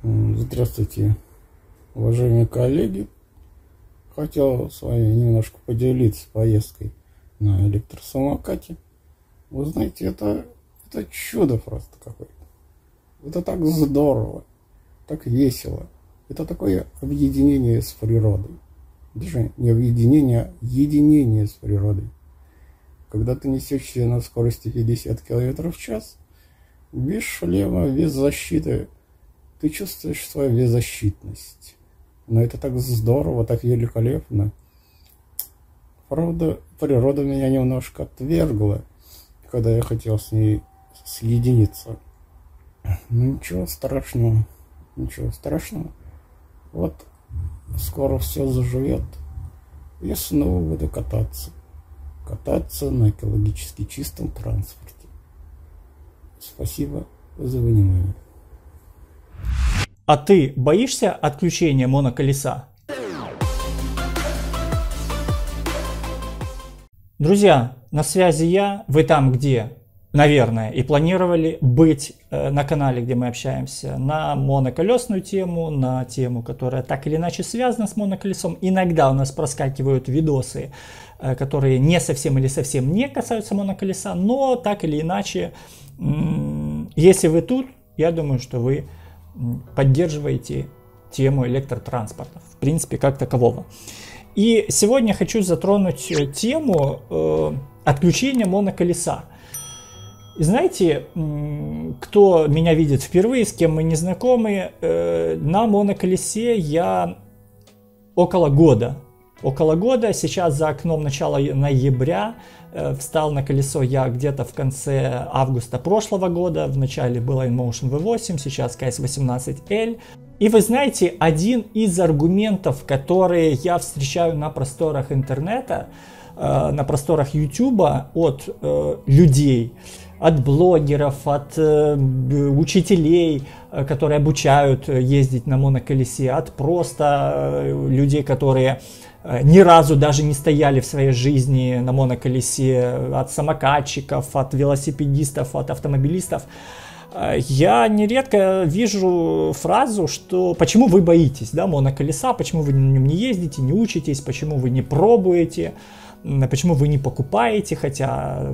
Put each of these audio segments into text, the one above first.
Здравствуйте, уважаемые коллеги. Хотел с вами немножко поделиться поездкой на электросамокате. Вы знаете, это чудо просто какое-то. Это так здорово, так весело. Это такое объединение с природой. Даже не объединение, а единение с природой. Когда ты несешься на скорости 50 км в час, без шлема, без защиты, ты чувствуешь свою беззащитность. Но это так здорово, так великолепно. Правда, природа меня немножко отвергла, когда я хотел с ней соединиться. Но ничего страшного, ничего страшного. Вот скоро все заживет, и снова буду кататься. Кататься на экологически чистом транспорте. Спасибо за внимание. А ты боишься отключения моноколеса? Друзья, на связи я, вы там где, наверное, и планировали быть на канале, где мы общаемся на моноколесную тему, на тему, которая так или иначе связана с моноколесом. Иногда у нас проскакивают видосы, которые не совсем или совсем не касаются моноколеса, но так или иначе, если вы тут, я думаю, что вы поддерживаете тему электротранспорта, в принципе, как такового. И сегодня хочу затронуть тему отключения моноколеса. И знаете, кто меня видит впервые, с кем мы не знакомы, на моноколесе я около года. Сейчас за окном начало ноября. Встал на колесо я где-то в конце августа прошлого года. В начале был InMotion V8, сейчас KS18L. И вы знаете, один из аргументов, которые я встречаю на просторах интернета, на просторах YouTube от людей, от блогеров, от учителей, которые обучают ездить на моноколесе, от просто людей, которые ни разу даже не стояли в своей жизни на моноколесе, от самокатчиков, от велосипедистов, от автомобилистов. Я нередко вижу фразу, что почему вы боитесь, да, моноколеса, почему вы на нем не ездите, не учитесь, почему вы не пробуете, почему вы не покупаете, хотя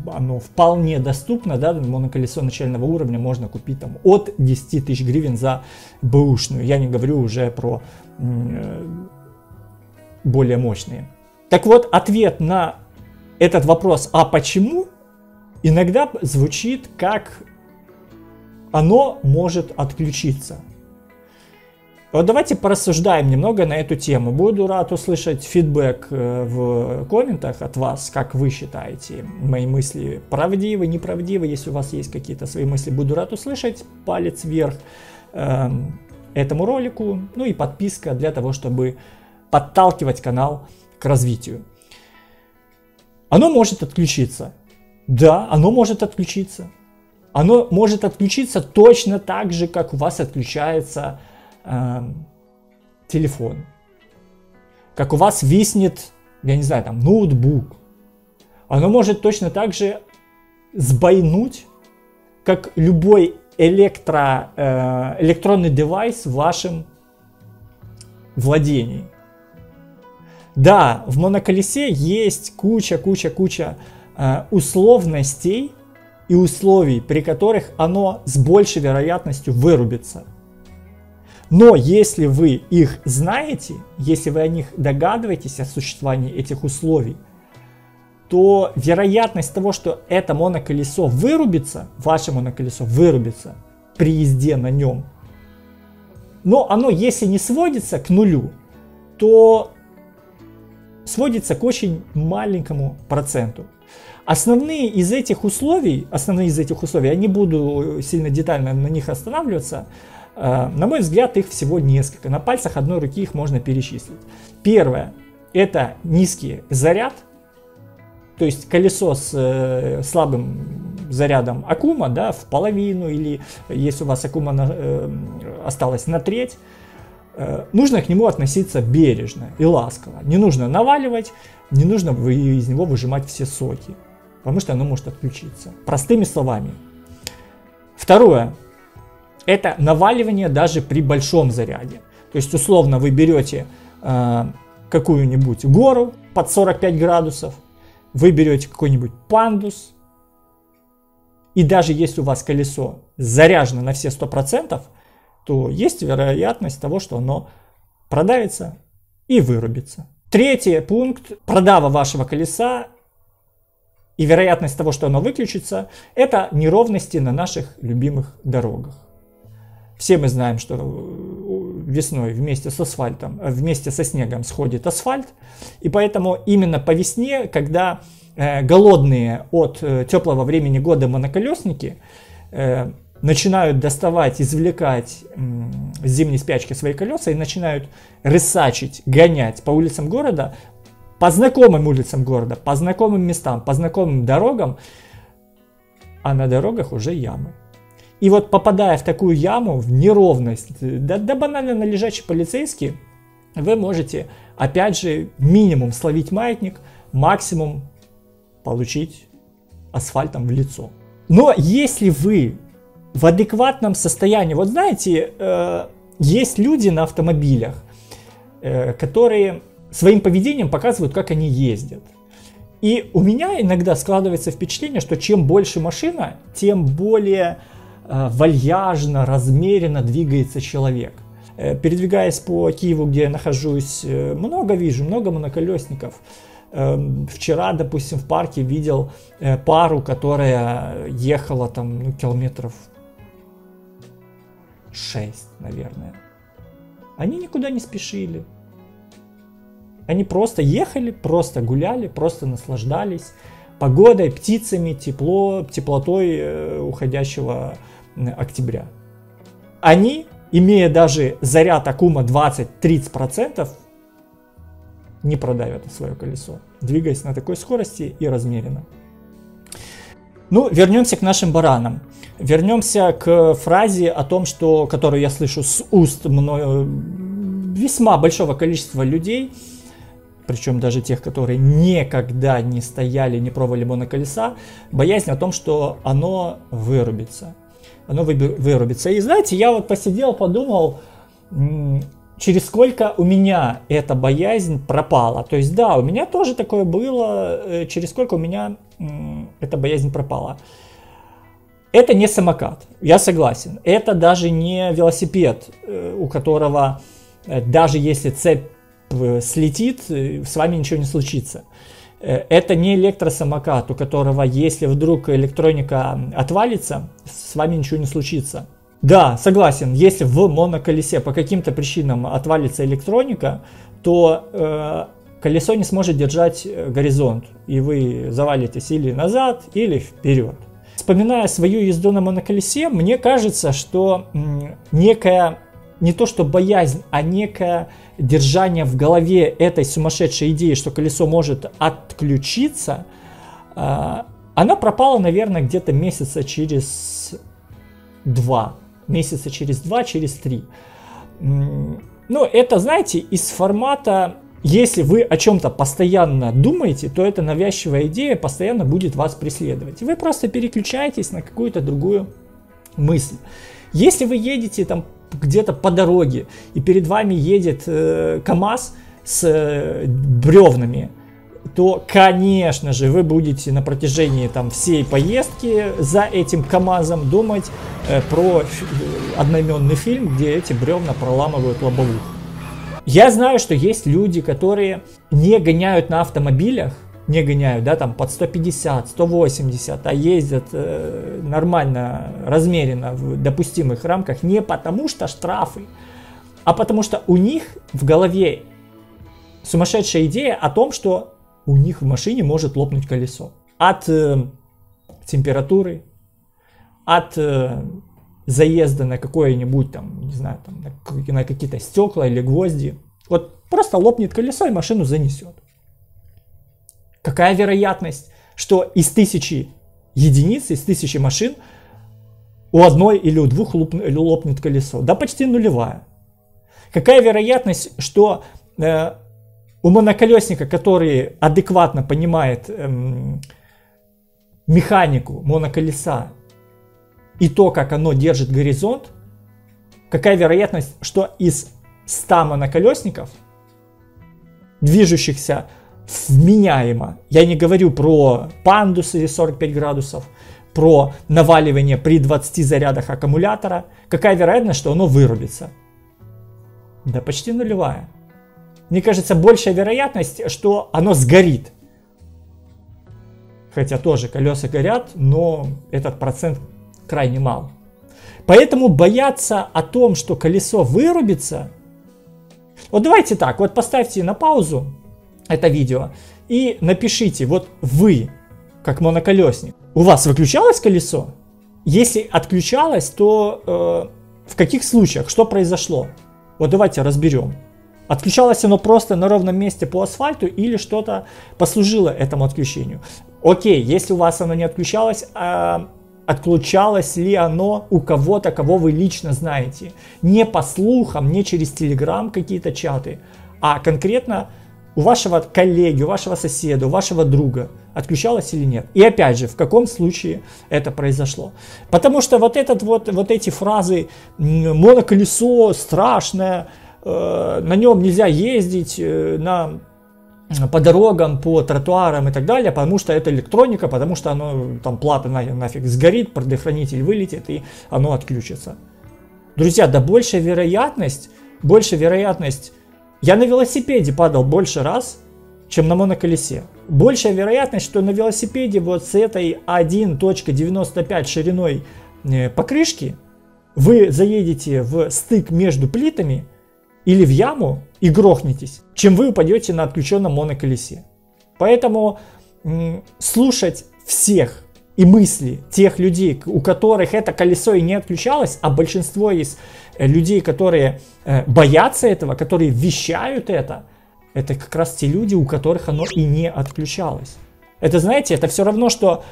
оно вполне доступно, да, моноколесо начального уровня можно купить там от 10 тысяч гривен за бэушную, я не говорю уже про более мощные. Так вот, ответ на этот вопрос, а почему, иногда звучит как оно может отключиться. Вот давайте порассуждаем немного на эту тему. Буду рад услышать фидбэк в комментах от вас, как вы считаете, мои мысли правдивы, неправдивы. Если у вас есть какие-то свои мысли, буду рад услышать. Палец вверх этому ролику, ну и подписка для того, чтобы подталкивать канал к развитию. Оно может отключиться. Да, оно может отключиться. Оно может отключиться точно так же, как у вас отключается телефон. Как у вас виснет, я не знаю, там, ноутбук. Оно может точно так же сбойнуть, как любой электронный девайс в вашем владении. Да, в моноколесе есть куча условностей и условий, при которых оно с большей вероятностью вырубится. Но если вы их знаете, если вы о них догадываетесь, о существовании этих условий, то вероятность того, что это моноколесо вырубится, ваше моноколесо вырубится при езде на нем, но оно, если не сводится к нулю, то сводится к очень маленькому проценту. Основные из этих условий, я не буду сильно детально на них останавливаться, на мой взгляд, их всего несколько. На пальцах одной руки их можно перечислить. Первое – это низкий заряд, то есть колесо с слабым зарядом аккума, да, в половину, или если у вас аккума осталось на треть, нужно к нему относиться бережно и ласково. Не нужно наваливать, не нужно из него выжимать все соки, потому что оно может отключиться. Простыми словами. Второе. Это наваливание даже при большом заряде. То есть, условно, вы берете какую-нибудь гору под 45 градусов, вы берете какой-нибудь пандус, и даже если у вас колесо заряжено на все 100%, то есть вероятность того, что оно продавится и вырубится. Третий пункт. Продава вашего колеса и вероятность того, что оно выключится, это неровности на наших любимых дорогах. Все мы знаем, что весной вместе с асфальтом, вместе со снегом сходит асфальт. И поэтому именно по весне, когда голодные от теплого времени года моноколесники начинают доставать, извлекать с зимней спячки свои колеса и начинают рысачить, гонять по улицам города, по знакомым улицам города, по знакомым местам, по знакомым дорогам, а на дорогах уже ямы. И вот попадая в такую яму, в неровность, да банально на лежачий полицейский, вы можете, опять же, минимум словить маятник, максимум получить асфальтом в лицо. Но если вы в адекватном состоянии, вот знаете, есть люди на автомобилях, которые своим поведением показывают, как они ездят. И у меня иногда складывается впечатление, что чем больше машина, тем более вальяжно, размеренно двигается человек. Передвигаясь по Киеву, где я нахожусь, вижу много моноколесников. Вчера, допустим, в парке видел пару, которая ехала там километров 6, наверное. Они никуда не спешили. Они просто ехали, просто гуляли, просто наслаждались погодой, птицами, теплотой уходящего октября. Они, имея даже заряд аккума 20-30%, не продавят свое колесо, двигаясь на такой скорости и размеренно. Ну, вернемся к нашим баранам. Вернемся к фразе о том, которую я слышу с уст весьма большого количества людей, причем даже тех, которые никогда не стояли, не пробовали моноколеса, боязнь о том, что оно вырубится. Оно вырубится. И знаете, я вот посидел, подумал, через сколько у меня эта боязнь пропала. То есть да, у меня тоже такое было, через сколько у меня эта боязнь пропала. Это не самокат, я согласен. Это даже не велосипед, у которого даже если цепь слетит, с вами ничего не случится. Это не электросамокат, у которого, если вдруг электроника отвалится, с вами ничего не случится. Да, согласен, если в моноколесе по каким-то причинам отвалится электроника, то колесо не сможет держать горизонт, и вы завалитесь или назад, или вперед. Вспоминая свою езду на моноколесе, мне кажется, что некая, не то что боязнь, а некое держание в голове этой сумасшедшей идеи, что колесо может отключиться, она пропала, наверное, где-то месяца через 2. Через 3. Ну, это, знаете, из формата, если вы о чем-то постоянно думаете, то эта навязчивая идея постоянно будет вас преследовать. И вы просто переключаетесь на какую-то другую мысль. Если вы едете там где-то по дороге, и перед вами едет КАМАЗ с бревнами, то, конечно же, вы будете на протяжении всей поездки за этим КАМАЗом думать про одноименный фильм, где эти бревна проламывают лобовуху. Я знаю, что есть люди, которые не гоняют на автомобилях, не гоняют, да, там под 150, 180, а ездят нормально, размеренно, в допустимых рамках, не потому что штрафы, а потому что у них в голове сумасшедшая идея о том, что у них в машине может лопнуть колесо. От температуры, от заезда на какое-нибудь не знаю, на какие-то стекла или гвозди. Вот просто лопнет колесо и машину занесет. Какая вероятность, что из 1000 единиц, из 1000 машин у одной или у двух лопнет колесо? Да почти нулевая. Какая вероятность, что у моноколесника, который адекватно понимает механику моноколеса и то, как оно держит горизонт, какая вероятность, что из 100 моноколесников, движущихся вменяемо, я не говорю про пандусы 45 градусов, про наваливание при 20 зарядах аккумулятора, какая вероятность, что оно вырубится? Да почти нулевая. Мне кажется, большая вероятность, что оно сгорит. Хотя тоже колеса горят, но этот процент крайне мал. Поэтому бояться о том, что колесо вырубится... Вот давайте так, вот поставьте на паузу это видео и напишите, вот вы, как моноколесник, у вас выключалось колесо? Если отключалось, то в каких случаях, что произошло? Вот давайте разберем. Отключалось оно просто на ровном месте по асфальту или что-то послужило этому отключению? Окей, если у вас оно не отключалось, отключалось ли оно у кого-то, кого вы лично знаете? Не по слухам, не через Telegram какие-то чаты, а конкретно у вашего коллеги, у вашего соседа, у вашего друга отключалось или нет. И опять же, в каком случае это произошло. Потому что вот эти фразы «моноколесо страшное», на нем нельзя ездить по дорогам, по тротуарам и так далее, потому что это электроника, потому что оно там плата нафиг сгорит, предохранитель вылетит и оно отключится. Друзья, да большая вероятность, я на велосипеде падал больше раз, чем на моноколесе. Большая вероятность, что на велосипеде вот с этой 1.95 шириной покрышки вы заедете в стык между плитами или в яму и грохнетесь, чем вы упадете на отключенном моноколесе. Поэтому слушать всех и мысли тех людей, у которых это колесо и не отключалось, а большинство из людей, которые боятся этого, которые вещают это как раз те люди, у которых оно и не отключалось. Это, знаете, это все равно, что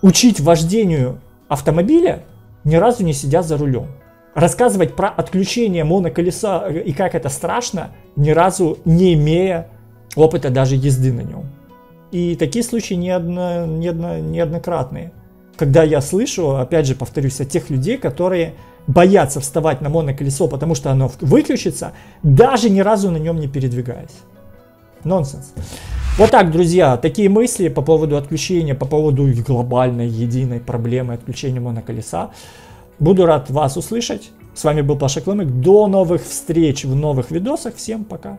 учить вождению автомобиля, ни разу не сидя за рулем. Рассказывать про отключение моноколеса и как это страшно, ни разу не имея опыта даже езды на нем. И такие случаи неоднократные. Когда я слышу, опять же повторюсь, от тех людей, которые боятся вставать на моноколесо, потому что оно выключится, даже ни разу на нем не передвигаясь. Нонсенс. Вот так, друзья, такие мысли по поводу отключения, по поводу глобальной, единой проблемы отключения моноколеса. Буду рад вас услышать. С вами был Паша Клымик. До новых встреч в новых видосах. Всем пока.